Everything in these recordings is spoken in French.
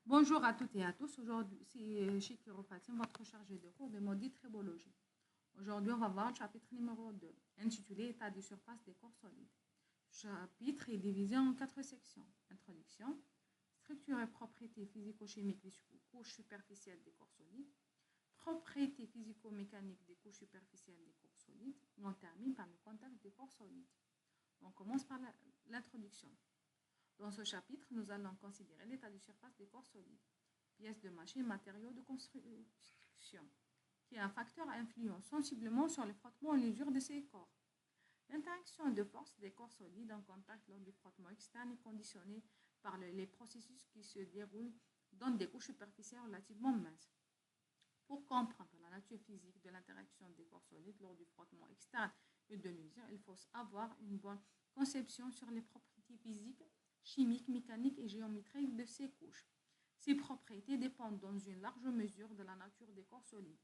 Bonjour à toutes et à tous. Aujourd'hui, c'est Chikiro Fatim, votre chargé de cours de maudit tribologie. Aujourd'hui, on va voir le chapitre numéro 2, intitulé État de surface des corps solides. Ce chapitre est divisé en 4 sections. Introduction, structure et propriétés physico-chimiques des couches superficielles des corps solides, propriétés physico-mécaniques des couches superficielles des corps solides, et on termine par le contact des corps solides. On commence par l'introduction. Dans ce chapitre, nous allons considérer l'état de surface des corps solides, pièces de machine, matériaux de construction, qui est un facteur influent sensiblement sur le frottement et l'usure de ces corps. L'interaction de force des corps solides en contact lors du frottement externe est conditionnée par les processus qui se déroulent dans des couches superficielles relativement minces. Pour comprendre la nature physique de l'interaction des corps solides lors du frottement externe et de l'usure, il faut avoir une bonne conception sur les propriétés physiques, chimiques, mécaniques et géométriques de ces couches. Ces propriétés dépendent dans une large mesure de la nature des corps solides,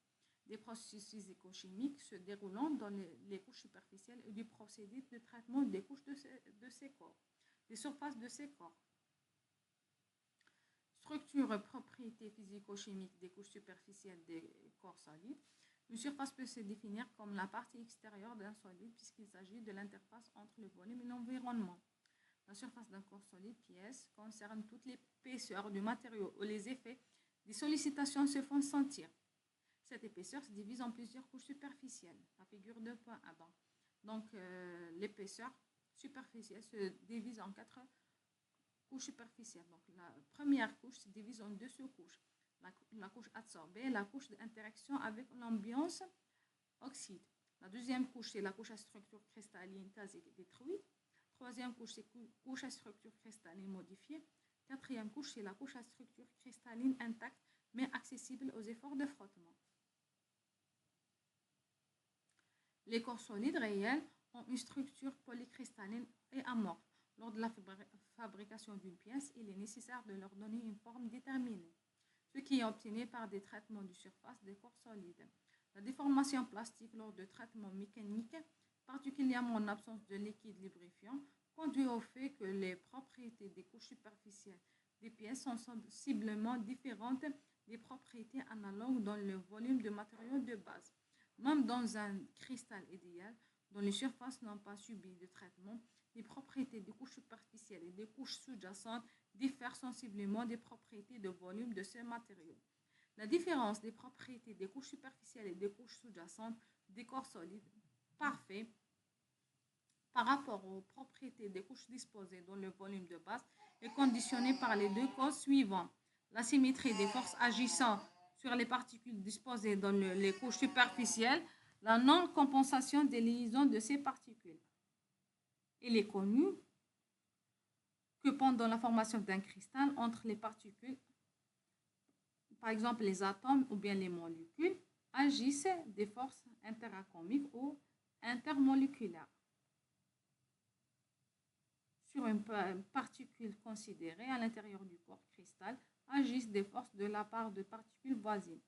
des processus physico-chimiques se déroulant dans les couches superficielles et du procédé de traitement des couches de ces corps, des surfaces de ces corps. Structure et propriétés physico-chimiques des couches superficielles des corps solides. Une surface peut se définir comme la partie extérieure d'un solide puisqu'il s'agit de l'interface entre le volume et l'environnement. La surface d'un corps solide, pièce, concerne toute l'épaisseur du matériau où les effets des sollicitations se font sentir. Cette épaisseur se divise en plusieurs couches superficielles. La figure 2.1. Donc, l'épaisseur superficielle se divise en 4 couches superficielles. Donc, la première couche se divise en 2 sous-couches. La couche adsorbée, la couche d'interaction avec l'ambiance oxyde. La deuxième couche, c'est la couche à structure cristalline quasi détruite. Troisième couche, c'est couche à structure cristalline modifiée. Quatrième couche, c'est la couche à structure cristalline intacte, mais accessible aux efforts de frottement. Les corps solides réels ont une structure polycristalline et amorphe. Lors de la fabrication d'une pièce, il est nécessaire de leur donner une forme déterminée, ce qui est obtenu par des traitements de surface des corps solides. La déformation plastique lors de traitements mécaniques, particulièrement en absence de liquide lubrifiant, conduit au fait que les propriétés des couches superficielles des pièces sont sensiblement différentes des propriétés analogues dans le volume de matériaux de base. Même dans un cristal idéal, dont les surfaces n'ont pas subi de traitement, les propriétés des couches superficielles et des couches sous-jacentes diffèrent sensiblement des propriétés de volume de ces matériaux. La différence des propriétés des couches superficielles et des couches sous-jacentes des corps solides parfaits par rapport aux propriétés des couches disposées dans le volume de base est conditionnée par les 2 causes suivantes. La symétrie des forces agissant sur les particules disposées dans les couches superficielles, la non-compensation des liaisons de ces particules. Il est connu que pendant la formation d'un cristal entre les particules, par exemple les atomes ou bien les molécules, agissent des forces interatomiques ou intermoléculaires. Sur une particule considérée à l'intérieur du corps cristal, agissent des forces de la part de particules voisines,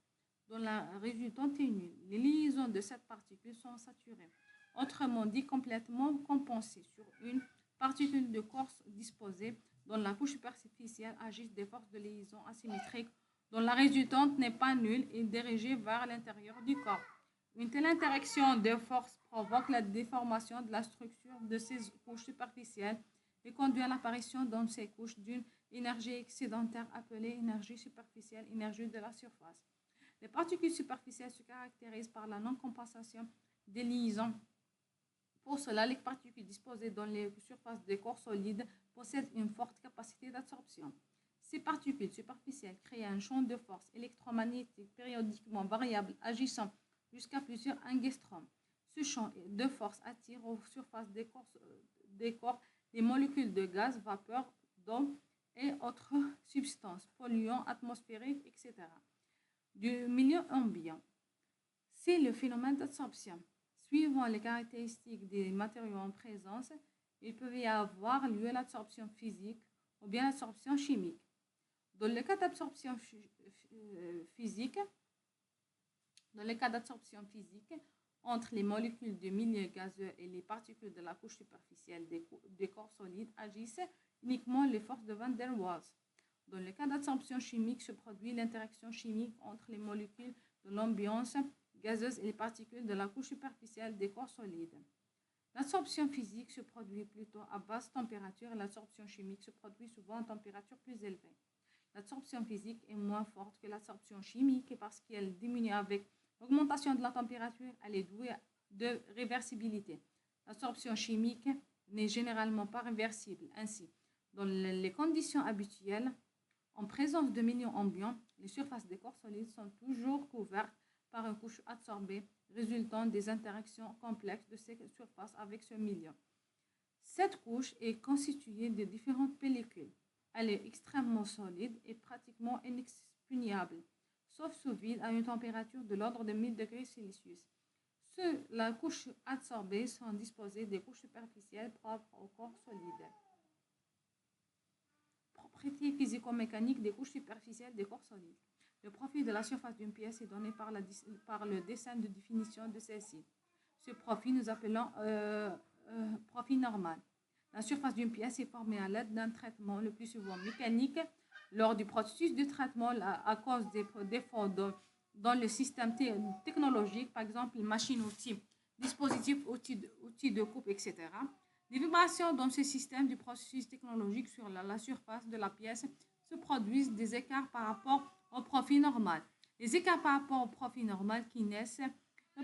dont la résultante est nulle. Les liaisons de cette particule sont saturées, autrement dit complètement compensées. Sur une particule de corps disposée dans la couche superficielle, agissent des forces de liaison asymétriques, dont la résultante n'est pas nulle et dirigée vers l'intérieur du corps. Une telle interaction de forces provoque la déformation de la structure de ces couches superficielles et conduit à l'apparition dans ces couches d'une énergie excédentaire appelée énergie superficielle, énergie de la surface. Les particules superficielles se caractérisent par la non-compensation des liaisons. Pour cela, les particules disposées dans les surfaces des corps solides possèdent une forte capacité d'absorption. Ces particules superficielles créent un champ de force électromagnétique périodiquement variable agissant jusqu'à plusieurs angstroms. Ce champ de force attire aux surfaces des corps les molécules de gaz, vapeur, d'eau et autres substances, polluants atmosphériques, etc. du milieu ambiant. C'est le phénomène d'absorption. Suivant les caractéristiques des matériaux en présence, il peut y avoir lieu l'absorption physique ou bien l'absorption chimique. Dans le cas d'absorption physique, entre les molécules du milieu gazeux et les particules de la couche superficielle des corps solides agissent uniquement les forces de Van der Waals. Dans le cas d'absorption chimique, se produit l'interaction chimique entre les molécules de l'ambiance gazeuse et les particules de la couche superficielle des corps solides. L'absorption physique se produit plutôt à basse température et l'absorption chimique se produit souvent à température plus élevée. L'absorption physique est moins forte que l'absorption chimique parce qu'elle diminue avec l'augmentation de la température. Elle est douée de réversibilité. L'absorption chimique n'est généralement pas réversible. Ainsi, dans les conditions habituelles, en présence de milieux ambiants, les surfaces des corps solides sont toujours couvertes par une couche adsorbée résultant des interactions complexes de ces surfaces avec ce milieu. Cette couche est constituée de différentes pellicules. Elle est extrêmement solide et pratiquement inexpugnable, sauf sous vide à une température de l'ordre de 1000 degrés Celsius. La couche adsorbée sont disposées des couches superficielles propres au corps solide. Propriétés physico-mécaniques des couches superficielles des corps solides. Le profil de la surface d'une pièce est donné par le dessin de définition de celle-ci. Ce profil, nous appelons profil normal. La surface d'une pièce est formée à l'aide d'un traitement, le plus souvent mécanique. Lors du processus de traitement, à cause des défauts dans le système technologique, par exemple machine-outils, dispositifs, outils de coupe, etc., des vibrations dans ce système du processus technologique sur la surface de la pièce se produisent des écarts par rapport au profil normal. Les écarts par rapport au profil normal qui naissent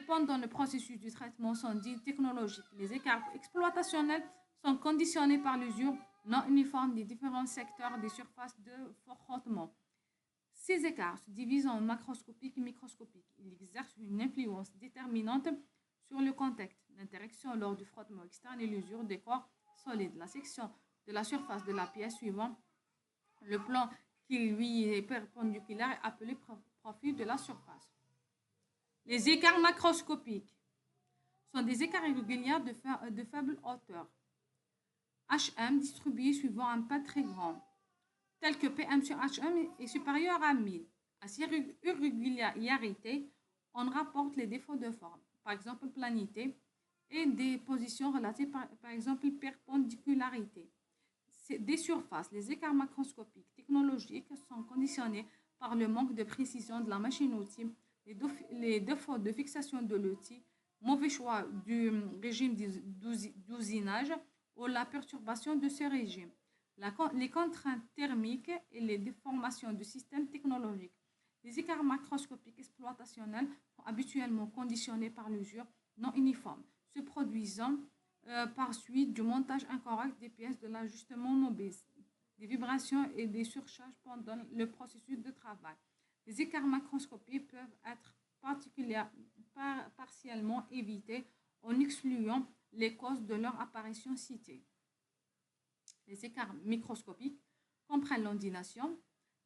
pendant le processus du traitement sont dits technologiques. Les écarts exploitationnels sont conditionnés par l'usure non uniforme des différents secteurs des surfaces de frottement. Ces écarts se divisent en macroscopiques et microscopiques. Ils exercent une influence déterminante sur le contexte, l'interaction lors du frottement externe et l'usure des corps solides. La section de la surface de la pièce suivant le plan qui lui est perpendiculaire est appelé profil de la surface. Les écarts macroscopiques sont des écarts irréguliers de faible hauteur. HM distribué suivant un pas très grand, tel que PM sur HM est supérieur à 1000. À ces irrégularités, on rapporte les défauts de forme, par exemple planité, et des positions relatives, par exemple perpendicularité. Des surfaces, les écarts macroscopiques technologiques sont conditionnés par le manque de précision de la machine-outil, les défauts de fixation de l'outil, mauvais choix du régime d'usinage ou la perturbation de ce régime, les contraintes thermiques et les déformations du système technologique. Les écarts macroscopiques exploitationnels sont habituellement conditionnés par l'usure non uniforme, se produisant par suite du montage incorrect des pièces, de l'ajustement mobile, des vibrations et des surcharges pendant le processus de travail. Les écarts macroscopiques peuvent être partiellement évités en excluant les causes de leur apparition citées. Les écarts microscopiques comprennent l'ondulation,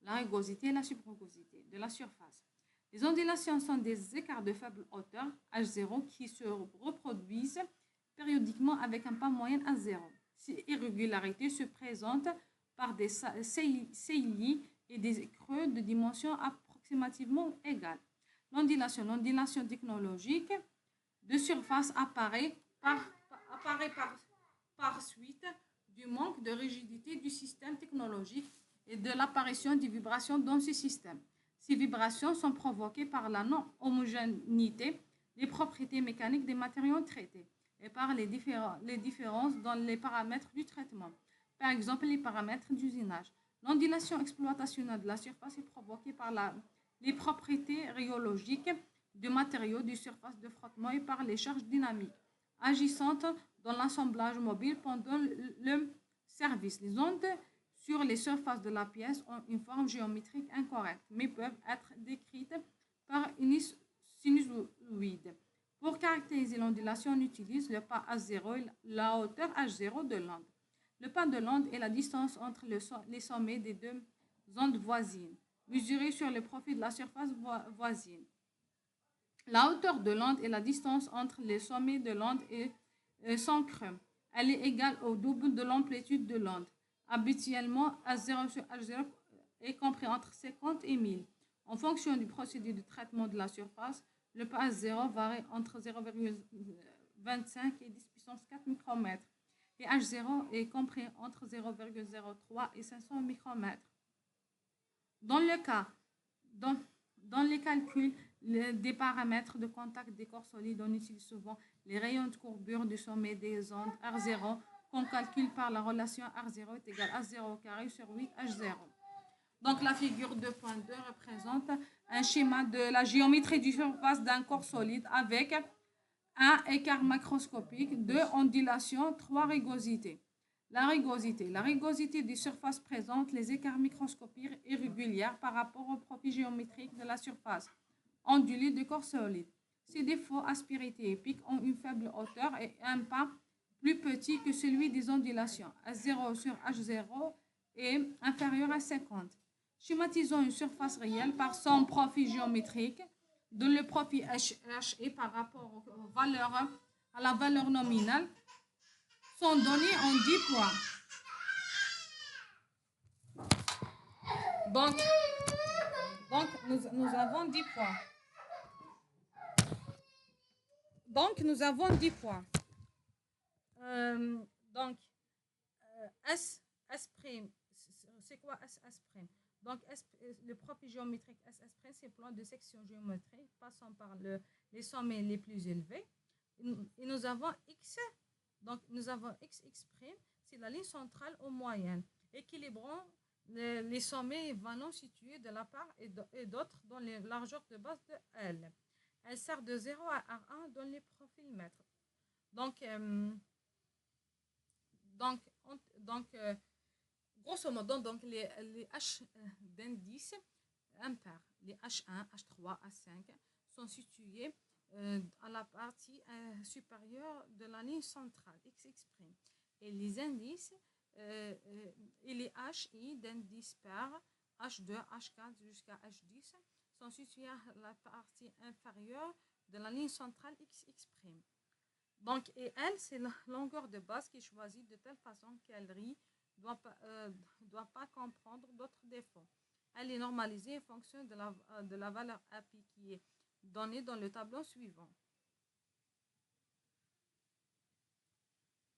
la rugosité et la subrugosité de la surface. Les ondulations sont des écarts de faible hauteur, H0, qui se reproduisent périodiquement avec un pas moyen à 0. Ces irrégularités se présentent par des saillies et des creux de dimension approximativement égales. L'ondulation technologique de surface apparaît par suite du manque de rigidité du système technologique et de l'apparition des vibrations dans ce système. Ces vibrations sont provoquées par la non-homogénéité des propriétés mécaniques des matériaux traités et par les différences dans les paramètres du traitement, par exemple les paramètres d'usinage. L'ondulation exploitationnelle de la surface est provoquée par les propriétés rhéologiques du matériau de surface de frottement et par les charges dynamiques agissantes dans l'assemblage mobile pendant le service. Les ondes sur les surfaces de la pièce ont une forme géométrique incorrecte, mais peuvent être décrites par une sinusoïde. Pour caractériser l'ondulation, on utilise le pas H0 et la hauteur H0 de l'onde. Le pas de l'onde est la distance entre les sommets des deux ondes voisines, mesurée sur le profil de la surface voisine. La hauteur de l'onde est la distance entre les sommets de l'onde et son creux. Elle est égale au double de l'amplitude de l'onde. Habituellement, H0 sur H0 est compris entre 50 et 1000. En fonction du procédé de traitement de la surface, le pas H0 varie entre 0,25 et 10 puissance 4 micromètres et H0 est compris entre 0,03 et 500 micromètres. Dans le cas, dans, dans les calculs des paramètres de contact des corps solides, on utilise souvent les rayons de courbure du sommet des ondes R0 qu'on calcule par la relation R0 est égal à 0 carré sur 8 H0. Donc la figure 2.2 représente un schéma de la géométrie du surface d'un corps solide avec un écart macroscopique, 2 ondulations, 3 rugosités. La rugosité des surfaces présente les écarts microscopiques irréguliers par rapport au profil géométrique de la surface ondulée du corps solide. Ces défauts, aspérité et pic, ont une faible hauteur et un pas plus petit que celui des ondulations. H0 sur H0 est inférieur à 50. Schématisons une surface réelle par son profil géométrique, dont le profil H est par rapport aux valeurs, à la valeur nominale, sont donnés en 10 points. Donc nous avons 10 points. Donc, nous avons 10 points. S', c'est quoi S'? Donc, le profil géométrique S', c'est le plan de section géométrique passant par les sommets les plus élevés. Et nous avons X, donc nous avons X', c'est la ligne centrale aux moyennes, équilibrant les sommets vallons situés de la part et d'autres dans les largeurs de base de L. Elle sert de 0 à R1 dans les profils mètres. Donc grosso modo, donc les H d'indice impair, les H1, H3, H5 sont situés à la partie supérieure de la ligne centrale, X'. Et les indices et les HI d'indice pair, H2, H4 jusqu'à H10, sont situés à la partie inférieure de la ligne centrale X'. Donc, et L, c'est la longueur de base qui est choisie de telle façon qu'elle ne doit pas comprendre d'autres défauts. Elle est normalisée en fonction de la valeur API qui est donnée dans le tableau suivant.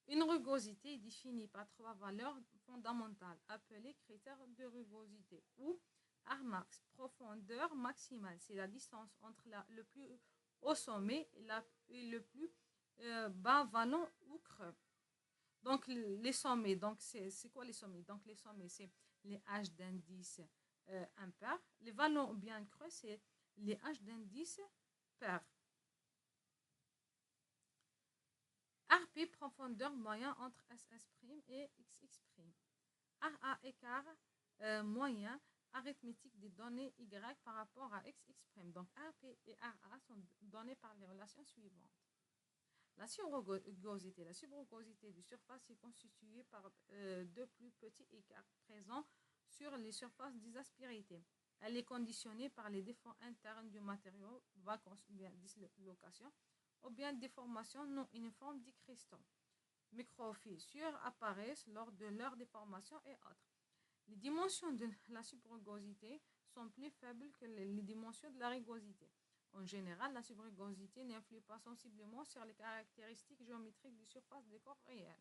Une rugosité est définie par 3 valeurs fondamentales appelées critères de rugosité ou Rmax, profondeur maximale. C'est la distance entre le plus haut sommet et le plus bas vallon ou creux. Donc, les sommets, donc c'est quoi les sommets? Donc, les sommets, c'est les H d'indice impair. Les vallons bien creux, c'est les H d'indice pair. RP, profondeur moyen entre SS' et XX'. RA, écart moyen arithmétique des données Y par rapport à XX'. Donc, RP et RA sont donnés par les relations suivantes. La subrugosité. La subrugosité du surface est constituée par deux plus petits écarts présents sur les surfaces des aspérités. Elle est conditionnée par les défauts internes du matériau, vacances ou bien dislocation, ou bien déformation non uniforme des cristaux. Microfissures apparaissent lors de leur déformation et autres. Les dimensions de la subrugosité sont plus faibles que les dimensions de la rugosité. En général, la subrugosité n'influe pas sensiblement sur les caractéristiques géométriques des surfaces des corps réels.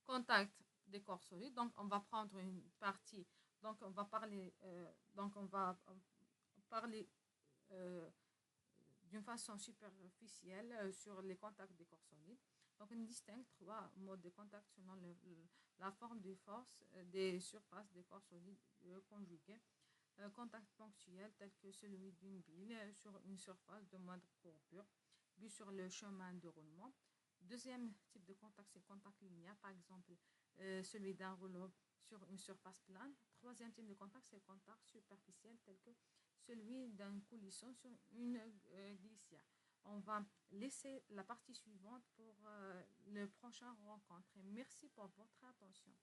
Contact des corps solides. Donc, on va prendre une partie. Donc, on va parler. D'une façon superficielle sur les contacts des corps solides. Donc, on distingue 3 modes de contact selon la forme de force des surfaces des corps solides conjugués. Contact ponctuel tel que celui d'une bille sur une surface de moindre courbure, vue sur le chemin de roulement. Deuxième type de contact, c'est contact linéaire, par exemple celui d'un rouleau sur une surface plane. Troisième type de contact, c'est contact superficiel tel que celui d'un coulisson sur une glissière. On va laisser la partie suivante pour le prochain rencontre. Merci pour votre attention.